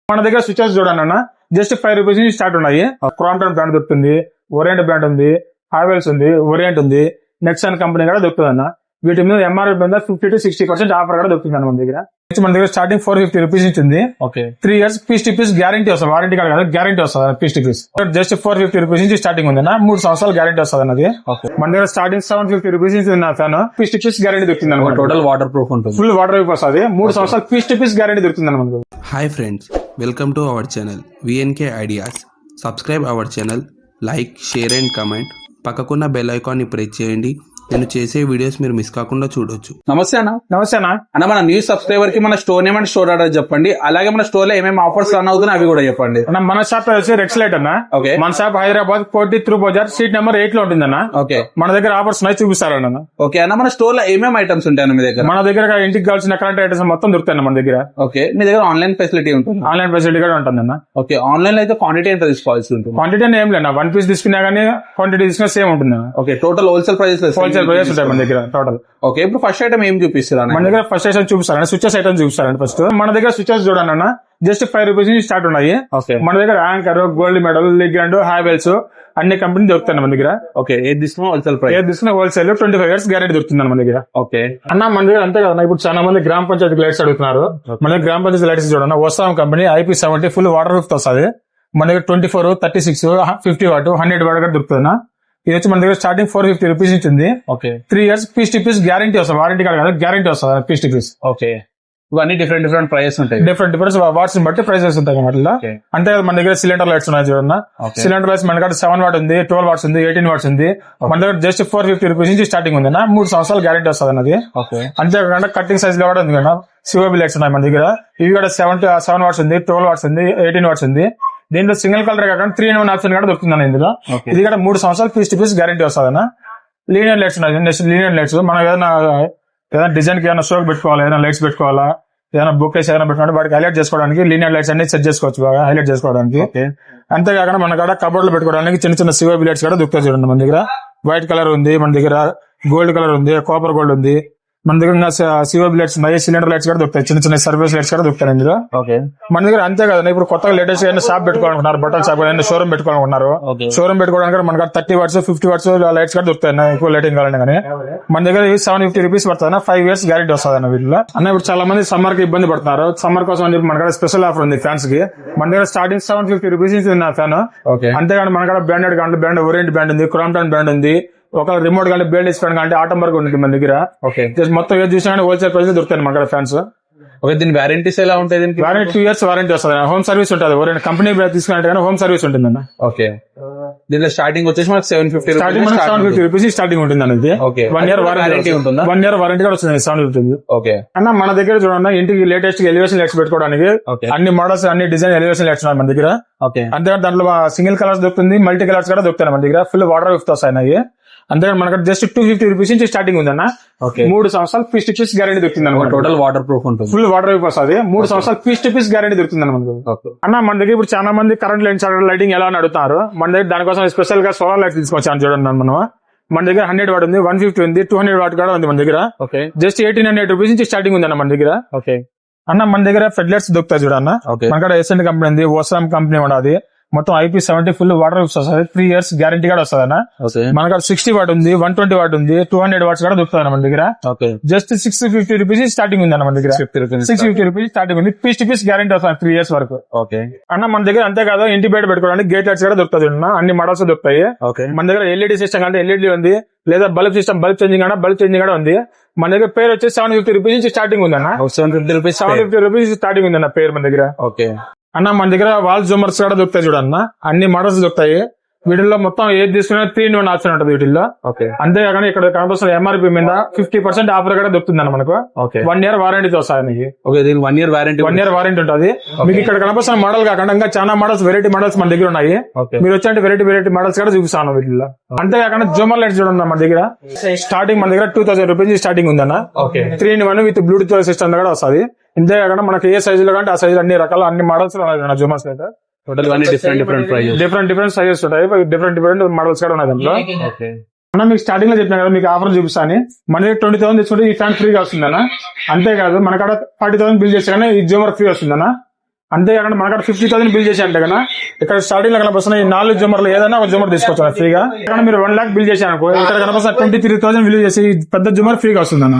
మన దగ్గర స్విచెస్ చూడండి అన్న, జస్ట్ 5 రూపీస్ నుంచి స్టార్ట్ ఉన్నాయి. క్రాంప్టన్ బ్రాండ్ దొరుకుతుంది, ఓరియంట్ బ్రాండ్ ఉంది, హావెల్స్ ఉంది, ఓరియంట్ ఉంది, నెక్సాన్ కంపెనీ కూడా దొరుకుతుంది అన్న. వీటి మీద ఎంఆర్పీ మీద 50 to 60% ఆఫర్ కూడా దొరుకుతుంది అన్న మన దగ్గర. మన దగ్గర స్టార్టింగ్ 450 రూపీస్ నుంచి ఉంది. 3 years piece to piece guarantee వస్తుంది, వారంటీ కార్డు కదా, గ్యారంటీ వస్తుంది piece to piece. Just 450 rupees నుంచి స్టార్టింగ్ ఉంది అన్న, 3 సంవత్సరాలు గ్యారంటీ వస్తుంది అన్నది. మన దగ్గర స్టార్టింగ్ 750 రూపీస్ నుంచి ఉన్న fan piece to piece guarantee దొరుకుతుంది అన్న. టోటల్ వాటర్ ప్రూఫ్ ఉంటుంది, ఫుల్ వాటర్ ప్రూఫ్ వస్తుంది, 3 సంవత్సరాలు పీస్ టు పీస్ గ్యారంటీ దొరుకుతుంది అన్న మనకు. Hi friends, welcome to our channel VNK ideas. Subscribe our channel, like, share and comment. పక్కకున్న బెల్ ఐకాన్ని ప్రెస్ చేయండి. నేను చేసే వీడియోస్ మీరు మిస్ కాకుండా చూడొచ్చు. నమస్తే అన్న. నమస్తే అన్న. అన్న, మన న్యూ సబ్స్క్రైబర్ కి మన store name and store address చెప్పండి. అలాగే మన స్టోర్ లో ఏమేమి ఆఫర్స్ రన్ అవుతున్నాయి అవి కూడా చెప్పండి. మన షాప్ వచ్చి రెక్స్లైట్ అన్న. మన షాప్ హైదరాబాద్ కోటి త్రూ బజార్ సీట్ నెంబర్ 8 లో ఉంటుందన్న. మన దగ్గర ఆఫర్స్ ఉన్నాయి, చూపిస్తారన్న. ఓకే అన్న, మన స్టోర్ లో ఏమేమి ఐటమ్స్ ఉంటాయన్న మీ దగ్గర? మన దగ్గర ఇంటికి కావాల్సిన కరెంట్ ఐటమ్స్ మొత్తం దొరుకుతాయి మన దగ్గర. ఓకే, మీ దగ్గర ఆన్లైన్ ఫెసిలిటీ ఉంటుంది? ఆన్లైన్ ఫెసిలిటీ కూడా ఉంటుందన్న. ఓకే, ఆన్లైన్ లో అయితే క్వాంటిటీ ఎంత తీసుకోవాల్సి ఉంటుంది? క్వాంటిటీ ఏం లేదు, 1 piece తీసుకున్నా గానీ క్వాంటిటీ తీసుకున్నా సేమ్ ఉంటుంది. ఓకే, టోటల్ హోల్సేల్ ప్రైస్ ఉంటాయి మన దగ్గర టోటల్. ఓకే, ఇప్పుడు ఫస్ట్ ఐటమ్ ఏం చూపిస్తారా? మన దగ్గర ఫస్ట్ ఐటమ్ చూపిస్తారండి, స్విచెస్ ఐటమ్ చూపిస్తారండి. ఫస్ట్ మన దగ్గర స్విచెస్ చూడండి అన్న, జస్ట్ 5 రూపీస్ నుంచి స్టార్ట్ ఉన్నాయి. మన దగ్గర యాంకర్, గోల్డ్ మెడల్, లిగ్రాండ్, హావెల్స్ అన్ని కంపెనీ దొరుకుతాయి మన దగ్గర. ఓకే, ఏది తీసుకున్నా హోల్సేల్ ప్రైస్, ఏది తీసుకున్నా హోల్సేల్ 25 years గ్యారెంటీ దొరుకుతుంది మన దగ్గర. ఓకే అన్న, మన దగ్గర అంతే కదా, ఇప్పుడు చాలా మంది గ్రామ పంచాయతీ లైట్స్ అడుగుతున్నారు. మన దగ్గర గ్రామ పంచాయతీ లైట్స్ చూడండి, వస్తాం company IP70 full water proof వస్తుంది. మన దగ్గర 24, 36, 50 వాట్, 100 వాట్ కూడా దొరుకుతుంది. ఇది వచ్చి మన దగ్గర స్టార్టింగ్ 450 రూపీస్ నుంచి ఉంది. 3 years piece to piece guarantee వస్తుంది, వారంటీ కార్డు కదా, గ్యారంటీ వస్తుంది పీస్ టు పీస్. ఓకే, ఇవన్నీ డిఫరెంట్ ప్రైసెస్ ఉంటాయి, డిఫరెంట్ వాట్స్ బట్టి ప్రైసెస్ ఉంటాయి అన్నమాట. అంటే మన దగ్గర సిలిండర్ లైట్స్ ఉన్నాయి చూడన్నా. సిలిండర్ లైట్స్ మన దగ్గర 7 వాట్ ఉంది, 12 వాట్స్ ఉంది, 18 వాట్స్ ఉంది. మన దగ్గర జస్ట్ 450 రూపీస్ నుంచి స్టార్టింగ్ ఉంది, 3 సంవత్సరాలు గ్యారంటీ వస్తుంది అన్నది. అంతేకాకుండా కట్టింగ్ సైజ్ లో కూడా ఉంది కదా, సిఓబి లైట్స్ ఉన్నాయి మన దగ్గర. ఇవి కూడా 7 వాట్స్ ఉంది, 12 వాట్స్ ఉంది, 18 వాట్స్ ఉంది. దీంట్లో సింగిల్ కలర్ కాకుండా 3-in-1 ఆప్షన్ కూడా దొరుకుతుంది ఇందులో. ఇది కూడా 3 సంవత్సరాలు పీస్ టు పీస్ గ్యారంటీ వస్తుంది అన్న. లీనియర్ లైట్స్ ఉన్నాయి, లీనియర్ లైట్స్ మనం ఏదైనా డిజైన్ కి ఏదైనా షోక్ పెట్టుకోవాలా, ఏదైనా లైట్స్ పెట్టుకోవాలా, ఏదైనా బుక్ వేసి ఏదైనా పెట్టుకోవాలి, వాటికి హైలైట్ చేసుకోవడానికి లీనియర్ లైట్స్ అన్ని సెట్ చేసుకోవచ్చు బాగా హైలైట్ చేసుకోవడానికి. అంతేకాకుండా మన కాడ కబోర్డ్ లో పెట్టుకోవడానికి చిన్న చిన్న సిఓబి లైట్స్ కూడా దొరుకుతాయి చూడండి. మన దగ్గర వైట్ కలర్ ఉంది, మన దగ్గర గోల్డ్ కలర్ ఉంది, కాపర్ గోల్డ్ ఉంది. మన దగ్గర సిఓబి లైట్స్ ఉన్నాయి, సిలిండర్ లైట్స్ కూడా దొరుకుతాయి, చిన్న చిన్న సర్వీస్ లైట్స్ కూడా దొరుకుతాయి ఇందులో. మన దగ్గర అంతే కదా, ఇప్పుడు కొత్తగా లేటెస్ట్ ఏదైనా షాప్ పెట్టుకోవాలనుకున్నారు, బట్టల షాప్ ఏదైనా షోరూమ్ పెట్టుకోవాలనుకున్నారు, షోరూమ్ పెట్టుకోవడానికి మన దగ్గర 30 వాట్స్ 50 వాట్స్ లైట్స్ కూడా దొరుకుతాయి ఎక్కువ లైటింగ్ కావాలని. కానీ మన దగ్గర 750 రూపీస్ పడుతుంది, 5 years గ్యారెంటీ వస్తుంది అన్న వీటిలో. అన్న ఇప్పుడు చాలా మంది సమ్మర్ కి ఇబ్బంది పడుతున్నారు, సమ్మర్ కోసం అని చెప్పి మన దగ్గర స్పెషల్ ఆఫర్ ఉంది ఫ్యాన్స్ కి. మన దగ్గర స్టార్టింగ్ 750 రూపీస్ నుంచి ఉంది ఫ్యాన్. అంతేగాని మన దగ్గర బ్రాండెడ్ కానీ బ్రాండ్ ఓరియంట్ బ్రాండ్ ఉంది, క్రాంప్టన్ బ్రాండ్ ఉంది, ఒక రిమోట్ కానీ బేల్డ్ ఇస్తాను కానీ ఆటోమేటిక్ ఉంటుంది మన దగ్గర. మొత్తం ఏది చూసినా కానీ హోల్సేల్ ప్రైస్ దొరుకుతాయి మన ఫ్యాన్స్. ఓకే, దీని వారంటీస్ ఎలా ఉంటాయి? దీనికి వారంటీ 2 years వారంటీ వస్తుంది, హోమ్ సర్వీస్ ఉంటుంది. ఓరియంట్ కంపెనీ తీసుకున్నట్టు కానీ హోమ్ సర్వీస్ ఉంటుంది అన్న. ఓకే, దీంట్లో స్టార్టింగ్ వచ్చేసి మనకు 750 రూపీస్ స్టార్టింగ్ ఉంటుంది అనేది. 1 year వారంటీ ఉంటుంది, 1 year వారంటీ కూడా వస్తుంది 750. ఓకే అన్న, మన దగ్గర చూడండి ఇంటికి లేటెస్ట్ ఎలివేషన్ లైట్స్ పెట్టుకోవడానికి అన్ని మోడల్స్, అన్ని డిజైన్ ఎలివేషన్ లైట్స్ ఉన్నాయి మన దగ్గర. అంతేకాదు దాంట్లో సింగిల్ కలర్స్ దొరుకుతుంది, మల్టీ కలర్స్ కూడా దొరుకుతాయి మన దగ్గర. ఫుల్ వాటర్ ప్రూఫ్ వస్తాయి. అంతేకాదు మనకు జస్ట్ 250 రూపీస్ నుంచి స్టార్టింగ్ ఉంది అన్న. 3 సంవత్సరాలు పీస్ టు పీస్ గ్యారెంటీ దొరుకుతుంది అన్నమాట. టోటల్ వాటర్ ప్రూఫ్ ఉంటుంది, ఫుల్ వాటర్ ప్రూఫ్ వస్తుంది, 3 సంవత్సరాలు పీస్ టు పీస్ గ్యారెంటీ దొరుకుతుంది అన్నమాట. అన్న, మన దగ్గర ఇప్పుడు చాలా మంది కరెంట్ లైటింగ్ ఎలా అని అడుగుతారు. మన దగ్గర దానికోసం స్పెషల్ గా సోలార్ లైట్ తీసుకొచ్చాను చూడండి మనం. మన దగ్గర 100 వాట్ ఉంది, 150 ఉంది, 200 వాట్ కూడా ఉంది మన దగ్గర. జస్ట్ 1800 రూపీస్ నుంచి స్టార్టింగ్ ఉంది అన్న మన దగ్గర. అన్న, మన దగ్గర ఫెడ్ లైట్స్ దొరుకుతాయి చూడన్న. మన దగ్గర ఎస్ఎండ్ కంపెనీ ఉంది, ఓసామ్ కంపెనీ ఉన్నది. మొత్తం IP70 ఫుల్ వాటర్ ప్రూఫ్ వస్తుంది, 3 years గ్యారంటీ కూడా వస్తుంది అన్న. మన దగ్గర 60 వాట్ ఉంది, 120 వాట్ ఉంది, 200 వాట్స్ కూడా దొరుకుతుంది మన దగ్గర. జస్ట్ 650 రూపీస్ స్టార్టింగ్ ఉంది అన్న మన దగ్గర. 650 రూపీస్ స్టార్టింగ్ ఉంది, పీస్ టు పీస్ గ్యారంటీ వస్తుంది 3 years వరకు. అన్న, మన దగ్గర అంతేకాదు ఇంటి బయట పెట్టుకోవడానికి గేట్ లైట్స్ కూడా దొరుకుతాయి అన్న, అన్ని మోడల్స్ దొరుకుతాయి. మన దగ్గర LED సిస్టమ్ అంటే LED ఉంది, లేదా బల్బ్ సిస్టమ్ బల్బ్ చేంజింగ్ కూడా ఉంది. మన దగ్గర పేరు వచ్చి 750 రూపీస్ నుంచి స్టార్టింగ్ ఉంది అన్న. 750 రూపీస్ స్టార్టింగ్ ఉంది అన్న పేరు మన దగ్గర. అన్న, మన దగ్గర వాల్ జూమర్స్ కూడా దొరుకుతాయి చూడన్న, అన్ని మోడల్స్ దొరుకుతాయి. వీటిల్లో మొత్తం ఏది తీసుకున్నా 3-in-1 ఆప్షన్ ఉంటుంది వీటిల్లో. అంతేకాకుండా ఇక్కడ కనిపిస్తున్న ఎంఆర్పీ మీద 50% ఆఫర్ కూడా దొరుకుతుంది అన్న మనకు. 1 year వారంటీతో వస్తాయి. 1 year వారంటీ ఉంటుంది. మీకు ఇక్కడ కనిపిస్తున్న మోడల్ కాకుండా ఇంకా చాలా మోడల్స్, వెరైటీ మోడల్స్ మన దగ్గర ఉన్నాయి. మీరు వచ్చే వెరైటీ మోడల్స్ కూడా చూపిస్తాను వీటిల్లో. అంతేకాకుండా జూమర్ లైట్స్ చూడండి మన దగ్గర స్టార్టింగ్ మన దగ్గర 2000 రూపీస్ స్టార్టింగ్ ఉందన్న. 3-in-1 విత్ బ్లూటూత్ సిస్టమ్ కూడా వస్తుంది. ఇంతేకాకుండా మనకి ఏ సైజులో కంటే ఆ సైజు అన్ని రకాల అన్ని మోడల్స్ జూమర్స్ అయితే టోటల్ డిఫరెంట్ సైజెస్ ఉంటాయి, డిఫరెంట్ మోడల్స్ కూడా ఉన్నాయి దాంట్లో. అన్న, మీకు స్టార్టింగ్ లో చెప్పినా కదా మీకు ఆఫర్ చూపిస్తాను. మన 20,000 తీసుకుంటే ఈ ఫ్యాన్ ఫ్రీగా వస్తుంది అన్న. అంతేకాదు మన కాడ 40,000 బిల్ చేస్తే కానీ ఈ జూమర్ ఫ్రీ వస్తుంది అన్న. అంతేకాకుండా మనకాడ 50,000 బిల్ చేసి అంటే కదా ఇక్కడ స్టార్టింగ్ లో కనిపిస్తున్న ఈ 4 జుమర్లు ఏదైనా ఒక జుమర్ తీసుకోవచ్చు ఫ్రీగా. ఇక్కడ మీరు 1 lakh బిల్ చేశారు అనుకో, ఇక్కడ కనిపిస్తున్న 23,000 బిల్ చేసి పెద్ద జుమర్ ఫ్రీగా వస్తుంది అన్న.